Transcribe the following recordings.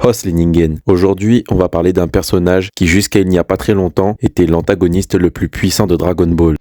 Hos les Ningen. Aujourd'hui, on va parler d'un personnage qui jusqu'à il n'y a pas très longtemps était l'antagoniste le plus puissant de Dragon Ball.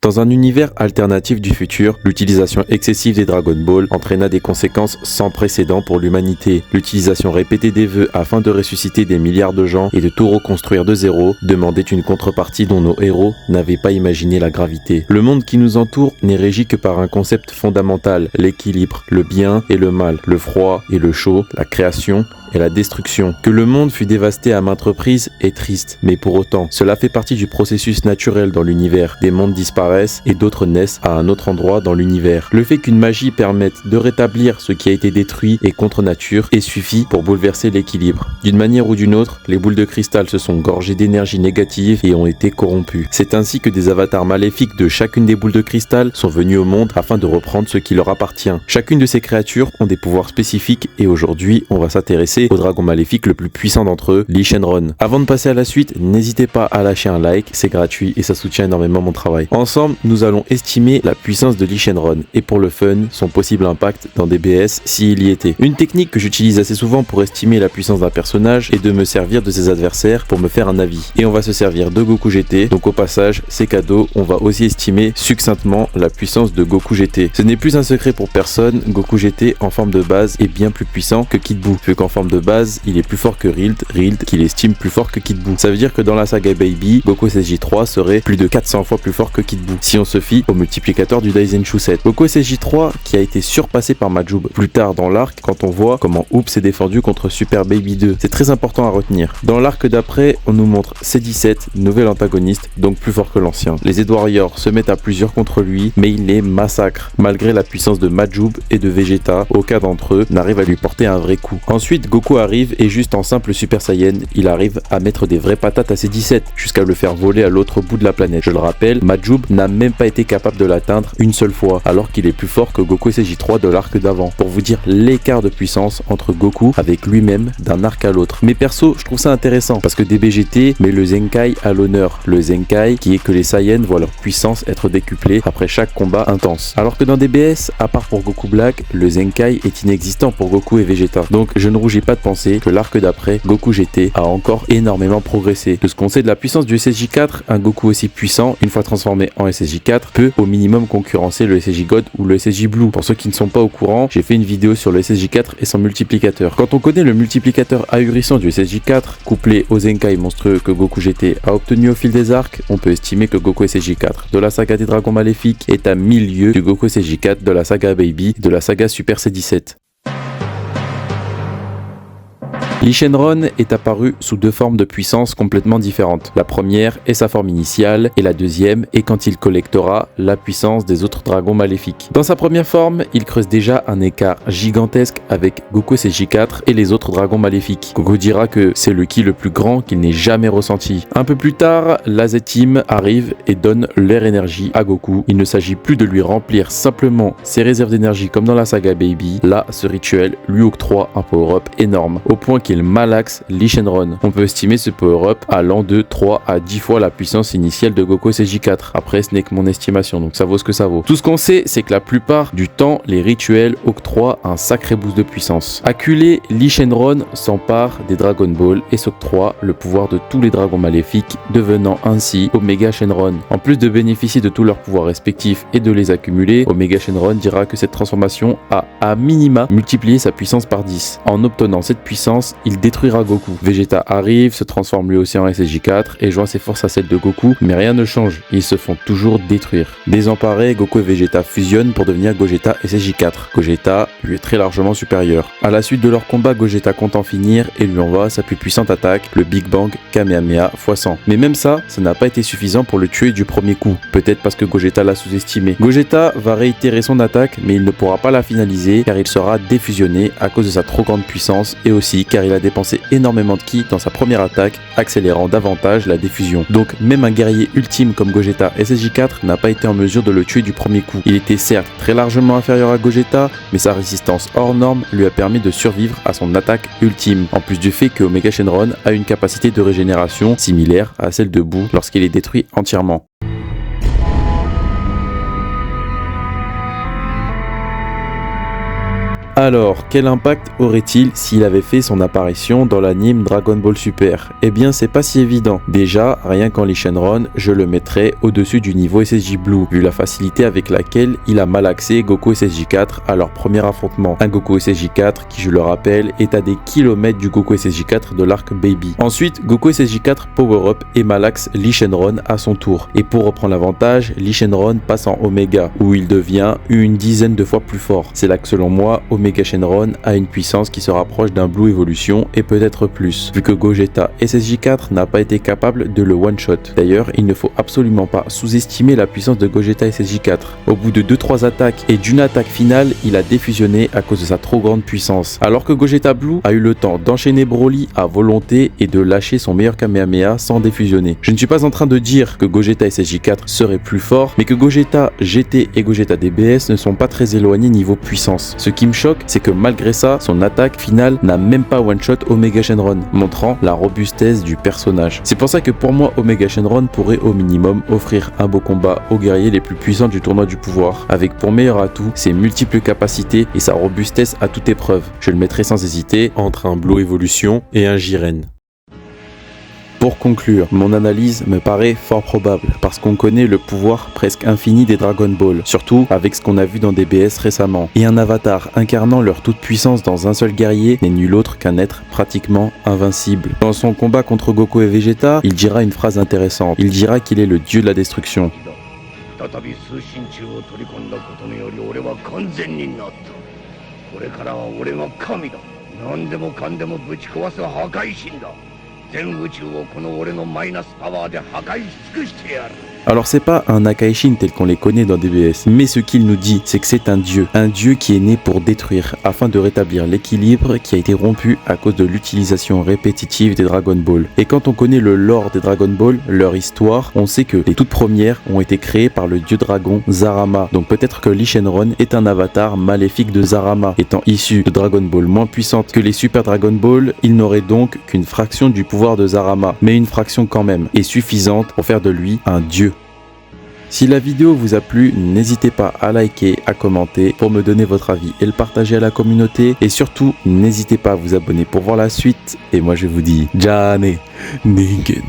Dans un univers alternatif du futur, l'utilisation excessive des Dragon Ball entraîna des conséquences sans précédent pour l'humanité. L'utilisation répétée des vœux afin de ressusciter des milliards de gens et de tout reconstruire de zéro demandait une contrepartie dont nos héros n'avaient pas imaginé la gravité. Le monde qui nous entoure n'est régi que par un concept fondamental, l'équilibre, le bien et le mal, le froid et le chaud, la création et la destruction. Que le monde fut dévasté à maintes reprises est triste, mais pour autant, cela fait partie du processus naturel dans l'univers. Des mondes disparaissent et d'autres naissent à un autre endroit dans l'univers. Le fait qu'une magie permette de rétablir ce qui a été détruit est contre nature et suffit pour bouleverser l'équilibre. D'une manière ou d'une autre, les boules de cristal se sont gorgées d'énergie négative et ont été corrompues. C'est ainsi que des avatars maléfiques de chacune des boules de cristal sont venus au monde afin de reprendre ce qui leur appartient. Chacune de ces créatures ont des pouvoirs spécifiques et aujourd'hui, on va s'intéresser au dragon maléfique le plus puissant d'entre eux, Lee Shenron. Avant de passer à la suite, n'hésitez pas à lâcher un like, c'est gratuit et ça soutient énormément mon travail. Ensemble, nous allons estimer la puissance de Lee Shenron et pour le fun, son possible impact dans des BS s'il y était. Une technique que j'utilise assez souvent pour estimer la puissance d'un personnage est de me servir de ses adversaires pour me faire un avis. Et on va se servir de Goku GT, donc au passage, c'est cadeau, on va aussi estimer succinctement la puissance de Goku GT. Ce n'est plus un secret pour personne, Goku GT en forme de base est bien plus puissant que Kid Buu, vu qu'en forme de base, il est plus fort que Rild qu'il estime plus fort que Kid Buu. Ça veut dire que dans la saga Baby, Goku SSJ3 serait plus de 400 fois plus fort que Kid Buu, si on se fie au multiplicateur du Daizenshuu 7. Goku SSJ3 qui a été surpassé par Majub plus tard dans l'arc quand on voit comment Oops s'est défendu contre Super Baby 2. C'est très important à retenir. Dans l'arc d'après, on nous montre C17, nouvel antagoniste, donc plus fort que l'ancien. Les Head Warriors se mettent à plusieurs contre lui, mais il les massacre, malgré la puissance de Majub et de Vegeta, aucun d'entre eux n'arrive à lui porter un vrai coup. Ensuite, Goku arrive et juste en simple Super Saiyan, il arrive à mettre des vraies patates à C17, jusqu'à le faire voler à l'autre bout de la planète. Je le rappelle, Majub n'a même pas été capable de l'atteindre une seule fois, alors qu'il est plus fort que Goku SSJ3 de l'arc d'avant, pour vous dire l'écart de puissance entre Goku avec lui-même d'un arc à l'autre. Mais perso, je trouve ça intéressant, parce que DBGT met le Zenkai à l'honneur. Le Zenkai qui est que les Saiyans voient leur puissance être décuplée après chaque combat intense. Alors que dans DBS, à part pour Goku Black, le Zenkai est inexistant pour Goku et Vegeta. Donc je ne rougis pas de penser que l'arc d'après, Goku GT a encore énormément progressé. De ce qu'on sait de la puissance du SSJ4, un Goku aussi puissant, une fois transformé en SSJ4, peut au minimum concurrencer le SSJ God ou le SSJ Blue. Pour ceux qui ne sont pas au courant, j'ai fait une vidéo sur le SSJ4 et son multiplicateur. Quand on connaît le multiplicateur ahurissant du SSJ4, couplé au Zenkai monstrueux que Goku GT a obtenu au fil des arcs, on peut estimer que Goku SSJ4 de la saga des Dragons Maléfiques est à 1000 lieues du Goku SSJ4 de la saga Baby et de la saga Super C17. Lee Shenron est apparu sous deux formes de puissance complètement différentes. La première est sa forme initiale et la deuxième est quand il collectera la puissance des autres dragons maléfiques. Dans sa première forme, il creuse déjà un écart gigantesque avec Goku SSJ4 et les autres dragons maléfiques. Goku dira que c'est le ki le plus grand qu'il n'ait jamais ressenti. Un peu plus tard, la Z-Team arrive et donne leur énergie à Goku. Il ne s'agit plus de lui remplir simplement ses réserves d'énergie comme dans la saga Baby. Là, ce rituel lui octroie un power-up énorme, au point qu'il malaxe Lee Shenron. On peut estimer ce power-up allant de 3 à 10 fois la puissance initiale de Goku SSJ4. Après, ce n'est que mon estimation, donc ça vaut ce que ça vaut. Tout ce qu'on sait, c'est que la plupart du temps, les rituels octroient un sacré boost de puissance. Acculé, Lee Shenron s'empare des Dragon Ball et s'octroie le pouvoir de tous les dragons maléfiques, devenant ainsi Omega Shenron. En plus de bénéficier de tous leurs pouvoirs respectifs et de les accumuler, Omega Shenron dira que cette transformation a à minima multiplié sa puissance par 10. En obtenant cette puissance, il détruira Goku. Vegeta arrive, se transforme lui aussi en SSJ4 et joint ses forces à celles de Goku, mais rien ne change, ils se font toujours détruire. Désemparés, Goku et Vegeta fusionnent pour devenir Gogeta SSJ4. Gogeta lui est très largement supérieur. À la suite de leur combat, Gogeta compte en finir et lui envoie sa plus puissante attaque, le Big Bang Kamehameha x100. Mais même ça n'a pas été suffisant pour le tuer du premier coup, peut-être parce que Gogeta l'a sous-estimé. Gogeta va réitérer son attaque, mais il ne pourra pas la finaliser car il sera défusionné à cause de sa trop grande puissance et aussi car il il a dépensé énormément de ki dans sa première attaque, accélérant davantage la diffusion. Donc même un guerrier ultime comme Gogeta SSJ4 n'a pas été en mesure de le tuer du premier coup. Il était certes très largement inférieur à Gogeta, mais sa résistance hors norme lui a permis de survivre à son attaque ultime, en plus du fait que Omega Shenron a une capacité de régénération similaire à celle de Boo lorsqu'il est détruit entièrement. Alors, quel impact aurait-il s'il avait fait son apparition dans l'anime Dragon Ball Super? Eh bien, c'est pas si évident. Déjà, rien qu'en Lee Shenron, je le mettrais au-dessus du niveau SSJ Blue, vu la facilité avec laquelle il a malaxé Goku SSJ4 à leur premier affrontement. Un Goku SSJ4 qui, je le rappelle, est à des kilomètres du Goku SSJ4 de l'arc Baby. Ensuite, Goku SSJ4 power-up et malaxe Lee Shenron à son tour. Et pour reprendre l'avantage, Lee Shenron passe en Omega, où il devient une dizaine de fois plus fort. C'est là que selon moi, Omega Shenron a une puissance qui se rapproche d'un Blue Evolution et peut-être plus, vu que Gogeta SSJ4 n'a pas été capable de le one-shot. D'ailleurs, il ne faut absolument pas sous-estimer la puissance de Gogeta SSJ4. Au bout de 2-3 attaques et d'une attaque finale, il a défusionné à cause de sa trop grande puissance. Alors que Gogeta Blue a eu le temps d'enchaîner Broly à volonté et de lâcher son meilleur Kamehameha sans défusionner. Je ne suis pas en train de dire que Gogeta SSJ4 serait plus fort, mais que Gogeta GT et Gogeta DBS ne sont pas très éloignés niveau puissance. Ce qui me choque, c'est que malgré ça, son attaque finale n'a même pas one-shot Omega Shenron, montrant la robustesse du personnage. C'est pour ça que pour moi, Omega Shenron pourrait au minimum offrir un beau combat aux guerriers les plus puissants du tournoi du pouvoir, avec pour meilleur atout ses multiples capacités et sa robustesse à toute épreuve. Je le mettrai sans hésiter entre un Blue Evolution et un Jiren. Pour conclure, mon analyse me paraît fort probable, parce qu'on connaît le pouvoir presque infini des Dragon Ball, surtout avec ce qu'on a vu dans DBS récemment. Et un avatar incarnant leur toute puissance dans un seul guerrier n'est nul autre qu'un être pratiquement invincible. Dans son combat contre Goku et Vegeta, il dira une phrase intéressante. Il dira qu'il est le dieu de la destruction. Alors c'est pas un Akaishin tel qu'on les connaît dans DBS, mais ce qu'il nous dit, c'est que c'est un dieu qui est né pour détruire, afin de rétablir l'équilibre qui a été rompu à cause de l'utilisation répétitive des Dragon Ball. Et quand on connaît le lore des Dragon Ball, leur histoire, on sait que les toutes premières ont été créées par le dieu dragon Zarama. Donc peut-être que Lee Shenron est un avatar maléfique de Zarama. Étant issu de Dragon Ball moins puissante que les Super Dragon Ball, il n'aurait donc qu'une fraction du pouvoir de Zarama, mais une fraction quand même, et suffisante pour faire de lui un dieu. Si la vidéo vous a plu, n'hésitez pas à liker, à commenter pour me donner votre avis et le partager à la communauté. Et surtout, n'hésitez pas à vous abonner pour voir la suite. Et moi je vous dis, Jane Ningen.